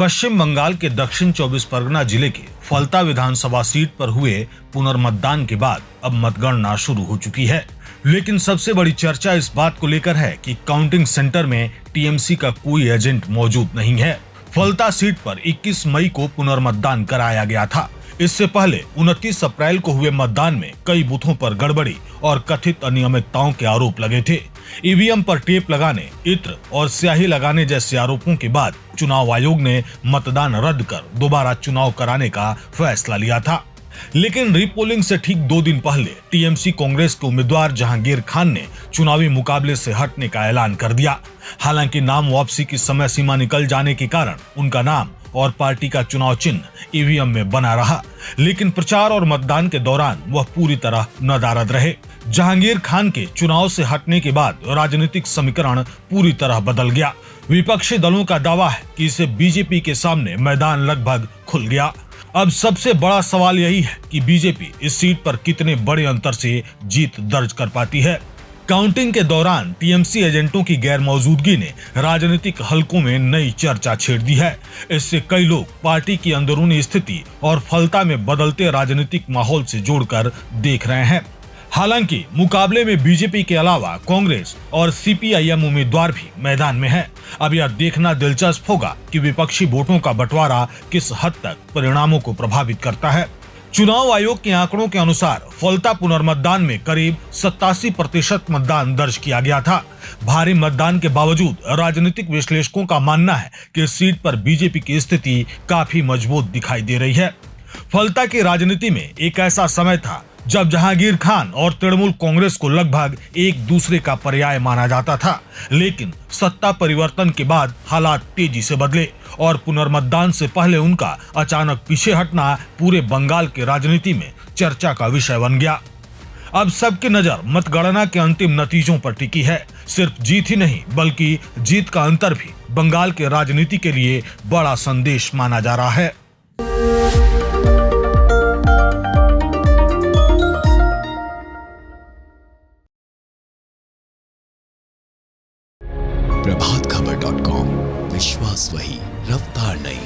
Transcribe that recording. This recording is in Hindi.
पश्चिम बंगाल के दक्षिण 24 परगना जिले के फलता विधानसभा सीट पर हुए पुनर्मतदान के बाद अब मतगणना शुरू हो चुकी है। लेकिन सबसे बड़ी चर्चा इस बात को लेकर है कि काउंटिंग सेंटर में टीएमसी का कोई एजेंट मौजूद नहीं है। फलता सीट पर 21 मई को पुनर्मतदान कराया गया था। इससे पहले 29 अप्रैल को हुए मतदान में कई बूथों पर गड़बड़ी और कथित अनियमितताओं के आरोप लगे थे। ईवीएम पर टेप लगाने, इत्र और स्याही लगाने जैसे आरोपों के बाद चुनाव आयोग ने मतदान रद्द कर दोबारा चुनाव कराने का फैसला लिया था। लेकिन रीपोलिंग से ठीक 2 दिन पहले टीएमसी कांग्रेस के उम्मीदवार जहांगीर खान ने चुनावी मुकाबले से हटने का ऐलान कर दिया। हालांकि नाम वापसी की समय सीमा निकल जाने के कारण उनका नाम और पार्टी का चुनाव चिन्ह ईवीएम में बना रहा, लेकिन प्रचार और मतदान के दौरान वह पूरी तरह नदारद रहे। जहांगीर खान के चुनाव से हटने के बाद राजनीतिक समीकरण पूरी तरह बदल गया। विपक्षी दलों का दावा है कि इससे बीजेपी के सामने मैदान लगभग खुल गया। अब सबसे बड़ा सवाल यही है कि बीजेपी इस सीट पर कितने बड़े अंतर से जीत दर्ज कर पाती है। काउंटिंग के दौरान टीएमसी एजेंटों की गैर मौजूदगी ने राजनीतिक हलकों में नई चर्चा छेड़ दी है। इससे कई लोग पार्टी की अंदरूनी स्थिति और फलता में बदलते राजनीतिक माहौल से जोड़कर देख रहे हैं। हालांकि मुकाबले में बीजेपी के अलावा कांग्रेस और सीपीआईएम उम्मीदवार भी मैदान में है। अब यह देखना दिलचस्प होगा कि विपक्षी वोटों का बंटवारा किस हद तक परिणामों को प्रभावित करता है। चुनाव आयोग के आंकड़ों के अनुसार फलता पुनर्मतदान में करीब 87% मतदान दर्ज किया गया था। भारी मतदान के बावजूद राजनीतिक विश्लेषकों का मानना है कि इस सीट पर बीजेपी की स्थिति काफी मजबूत दिखाई दे रही है। फलता की राजनीति में एक ऐसा समय था जब जहांगीर खान और तृणमूल कांग्रेस को लगभग एक दूसरे का पर्याय माना जाता था, लेकिन सत्ता परिवर्तन के बाद हालात तेजी से बदले और पुनर्मतदान से पहले उनका अचानक पीछे हटना पूरे बंगाल की राजनीति में चर्चा का विषय बन गया। अब सबकी नजर मतगणना के अंतिम नतीजों पर टिकी है। सिर्फ जीत ही नहीं बल्कि जीत का अंतर भी बंगाल के राजनीति के लिए बड़ा संदेश माना जा रहा है। प्रभातखबर.com, विश्वास वही, रफ्तार नहीं।